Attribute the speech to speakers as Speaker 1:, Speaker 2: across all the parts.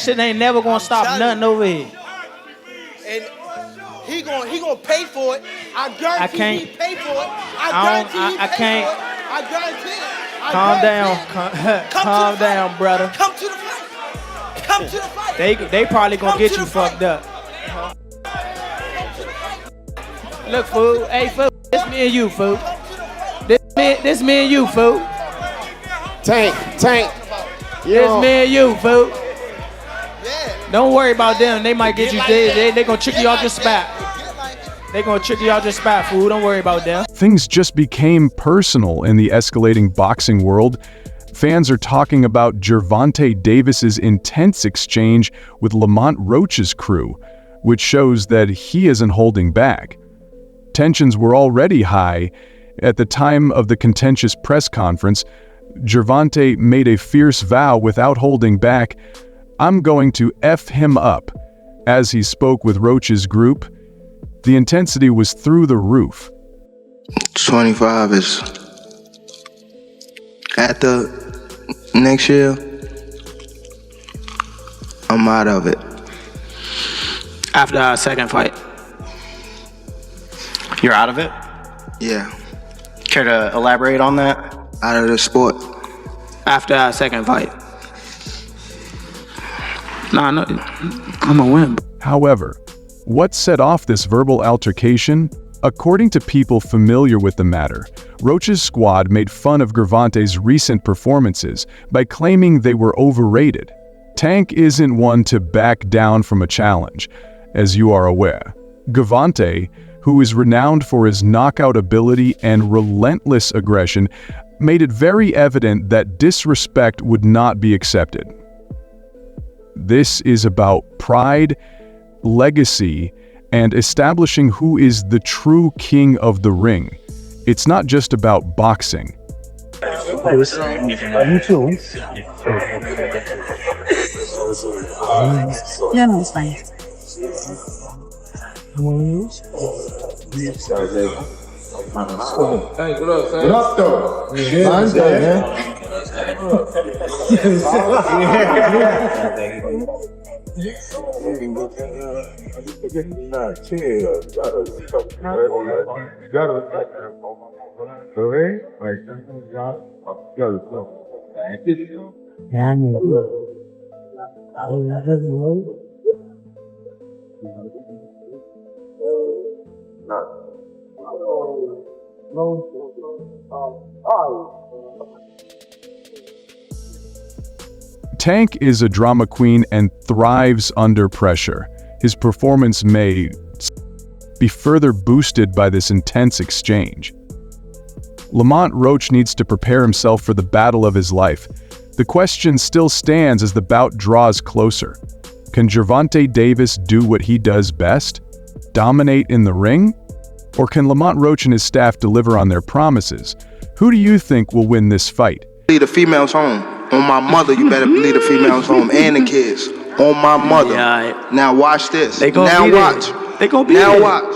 Speaker 1: Shit ain't never gonna stop nothing over here.
Speaker 2: And he gonna pay for it. I guarantee he pay for it. I guarantee it.
Speaker 1: Calm down, calm down, brother.
Speaker 2: Come to the fight. Come to the fight.
Speaker 1: They probably gonna get you fucked up. Look, fool. Hey, fool. This me and you, fool. This me and you, fool.
Speaker 3: Tank.
Speaker 1: This me and you, fool. Don't worry about them. They might get you. They gonna trick you off your spot. They gonna trick you off your spot, fool. Don't worry about them.
Speaker 4: Things just became personal in the escalating boxing world. Fans are talking about Gervonta Davis's intense exchange with Lamont Roach's crew, which shows that he isn't holding back. Tensions were already high. At the time of the contentious press conference, Gervonta made a fierce vow without holding back. "I'm going to F him up." As he spoke with Roach's group, the intensity was through the roof.
Speaker 5: 25 is at the next year. I'm out of it.
Speaker 6: After our second fight. You're out of it?
Speaker 5: Yeah.
Speaker 6: Care to elaborate on that?
Speaker 5: Out of the sport.
Speaker 6: After our second fight. Nah, no, I'm gonna win.
Speaker 4: However, what set off this verbal altercation? According to people familiar with the matter, Roach's squad made fun of Gervonta's recent performances by claiming they were overrated. Tank isn't one to back down from a challenge, as you are aware. Gervonta, who is renowned for his knockout ability and relentless aggression, made it very evident that disrespect would not be accepted. This is about pride, legacy, and establishing who is the true king of the ring. It's not just about boxing.
Speaker 7: You too. Yeah, no, it's fine.
Speaker 3: Hey, what up, though? Mine's good, man.
Speaker 4: Tank is a drama queen and thrives under pressure. His performance may be further boosted by this intense exchange. Lamont Roach needs to prepare himself for the battle of his life. The question still stands as the bout draws closer. Can Gervonta Davis do what he does best? Dominate in the ring? Or can Lamont Roach and his staff deliver on their promises? Who do you think will win this fight?
Speaker 5: Leave the females home. On my mother, you better leave the females home and the kids. On my mother.
Speaker 6: Yeah,
Speaker 5: now watch this.
Speaker 6: They gonna
Speaker 5: now
Speaker 6: be
Speaker 5: watch.
Speaker 6: There. They gonna be
Speaker 5: now
Speaker 6: there.
Speaker 5: watch.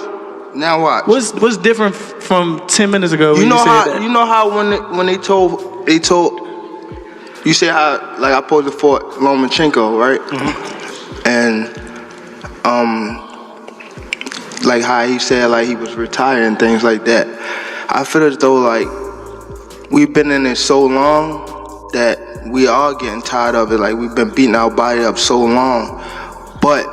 Speaker 5: Now watch.
Speaker 6: What's different from 10 minutes ago?
Speaker 5: You know how when they told you say how like I posed for Lomachenko, right?
Speaker 6: Mm-hmm.
Speaker 5: And like how he said like he was retired and things like that. I feel as though like we've been in it so long that we are getting tired of it. Like we've been beating our body up so long, but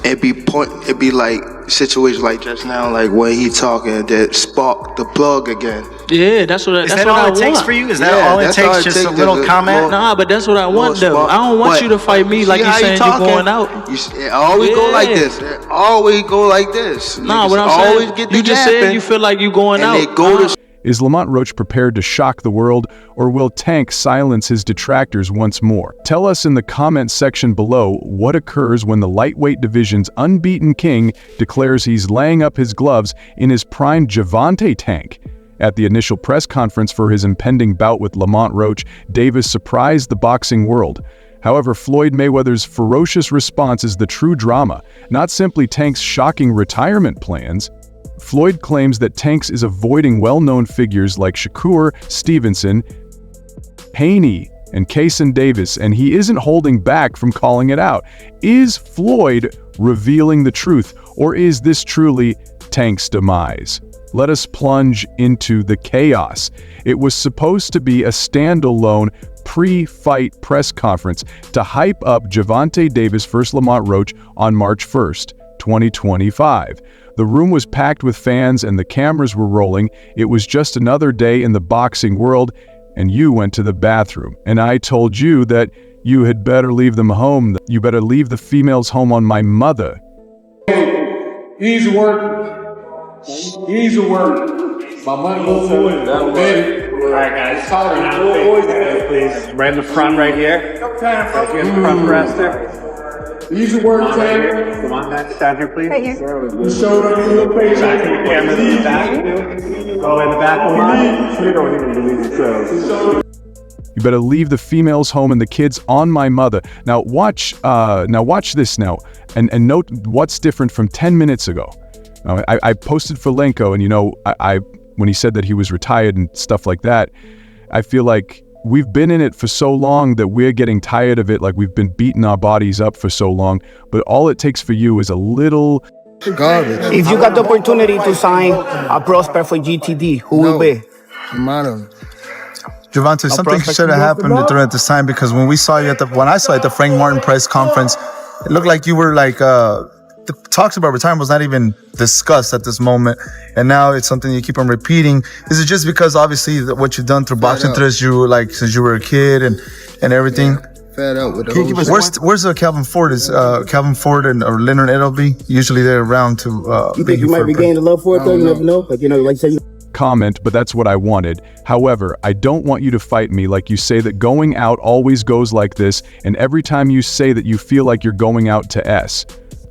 Speaker 5: it be like situations like just now, like when he talking that spark the plug again.
Speaker 6: Yeah, that's what it takes for you. Is that all it takes? Just a little comment?
Speaker 1: Nah, but that's what I want though. I don't want you to fight me like you saying you're going out.
Speaker 5: It always go like this. It always go like this.
Speaker 1: Nah, what I'm saying, you just said you feel like you going out.
Speaker 5: They go to
Speaker 4: Is Lamont Roach prepared to shock the world, or will Tank silence his detractors once more? Tell us in the comment section below what occurs when the lightweight division's unbeaten king declares he's laying up his gloves in his prime Gervonta Tank. At the initial press conference for his impending bout with Lamont Roach, Davis surprised the boxing world. However, Floyd Mayweather's ferocious response is the true drama, not simply Tank's shocking retirement plans. Floyd claims that Tank is avoiding well-known figures like Shakur Stevenson, Haney, and Kaysen Davis, and he isn't holding back from calling it out. Is Floyd revealing the truth, or is this truly Tank's demise? Let us plunge into the chaos. It was supposed to be a standalone pre-fight press conference to hype up Gervonta Davis vs. Lamont Roach on March 1st, 2025. The room was packed with fans and the cameras were rolling. It was just another day in the boxing world, and you went to the bathroom. And I told you that you had better leave them home. You better leave the females home on my mother.
Speaker 3: Easy work. Easy work. My money goes to that way.
Speaker 6: All right, guys. Please, right in the front, right here. Right here in the front rest there.
Speaker 3: Easy work, Tank.
Speaker 6: Come on, guys. Stand here, please.
Speaker 7: Right here.
Speaker 3: You showed up in your face.
Speaker 6: Back to the camera in the back. Go in the back of mine.
Speaker 3: You don't even believe yourself.
Speaker 4: You better leave the females home and the kids on my mother. Now watch this now, and note what's different from 10 minutes ago. I posted for Lenko, and I when he said that he was retired and stuff like that, I feel like we've been in it for so long that we're getting tired of it, like we've been beating our bodies up for so long, but all it takes for you is a little
Speaker 3: garbage.
Speaker 8: If you got the opportunity to sign a prospect for GTD, who will be?
Speaker 9: Gervonta, something should have happened during this time, because when I saw you at the Frank Martin press conference, it looked like you were like the talks about retirement was not even discussed at this moment, and now it's something you keep on repeating. Is it just because obviously what you've done through boxing since you were a kid and everything?
Speaker 3: Fed up with the
Speaker 9: Where's Calvin Ford? Is Calvin Ford or Leonard Edelby? Usually they're around to.
Speaker 8: You think you might be gaining the love for it though? You never know. Like like say you.
Speaker 4: Comment, but that's what I wanted. However, I don't want you to fight me like you say that going out always goes like this, and every time you say that you feel like you're going out to S.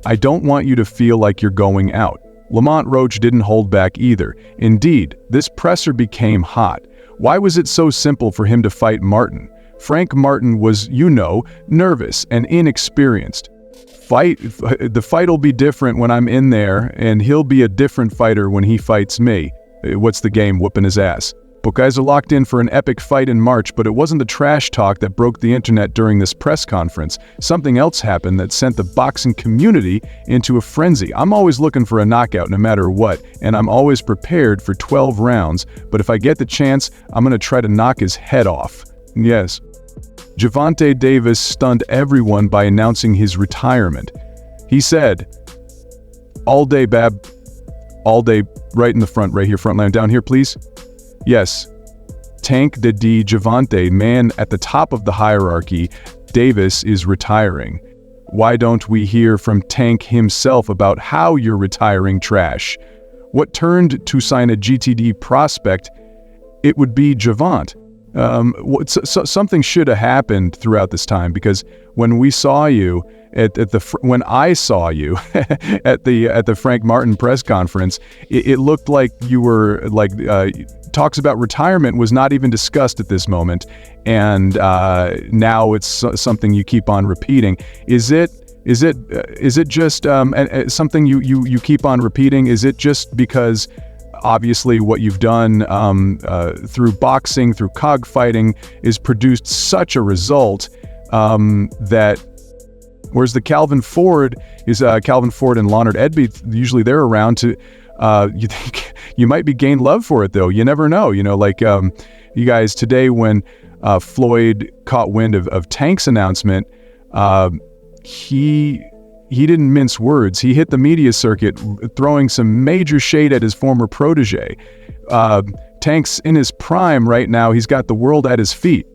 Speaker 4: I don't want you to feel like you're going out. Lamont Roach didn't hold back either. Indeed, this presser became hot. Why was it so simple for him to fight Martin? Frank Martin was, nervous and inexperienced. The fight will be different when I'm in there, and he'll be a different fighter when he fights me. What's the game? Whooping his ass. Both guys are locked in for an epic fight in March, but it wasn't the trash talk that broke the internet during this press conference. Something else happened that sent the boxing community into a frenzy. I'm always looking for a knockout no matter what, and I'm always prepared for 12 rounds, but if I get the chance, I'm going to try to knock his head off. Yes. Gervonta Davis stunned everyone by announcing his retirement. He said, "All day, Bab. All day," right in the front, right here, front line, down here, please. Yes, Tank the D Gervonta, man at the top of the hierarchy, Davis is retiring. Why don't we hear from Tank himself about how you're retiring, trash? What turned to sign a GTD prospect? It would be Gervonta. Something should have happened throughout this time, because when we saw you when I saw you at the Frank Martin press conference, it looked like you were like talks about retirement was not even discussed at this moment, and now it's something you keep on repeating. Is it just something you keep on repeating? Is it just because obviously what you've done through boxing, through cog fighting, is produced such a result that, whereas the Calvin Ford is Calvin Ford and Leonard Edby, usually they're around to, you think you might be gained love for it though. You never know, you guys today when Floyd caught wind of Tank's announcement, he didn't mince words. He hit the media circuit throwing some major shade at his former protege. Tank's in his prime right now. He's got the world at his feet.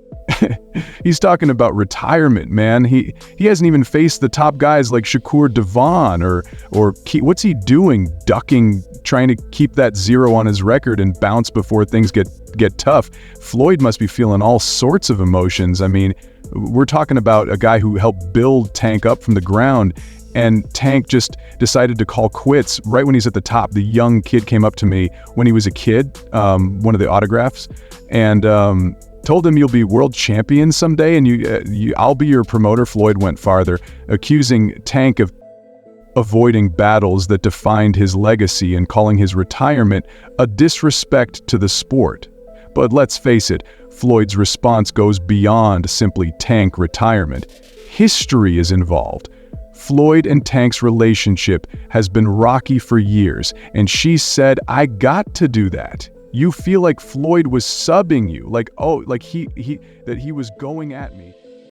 Speaker 4: He's talking about retirement, man. He hasn't even faced the top guys like Shakur Devon or what's he doing? Ducking, trying to keep that 0 on his record and bounce before things get tough. Floyd must be feeling all sorts of emotions. I mean, we're talking about a guy who helped build Tank up from the ground, and Tank just decided to call quits right when he's at the top. The young kid came up to me when he was a kid, one of the autographs, and told him, "You'll be world champion someday, and I'll be your promoter." Floyd went farther, accusing Tank of avoiding battles that defined his legacy and calling his retirement a disrespect to the sport. But let's face it, Floyd's response goes beyond simply Tank retirement. History is involved. Floyd and Tank's relationship has been rocky for years, and she said, "I got to do that." You feel like Floyd was subbing you, like, oh, like he was going at me.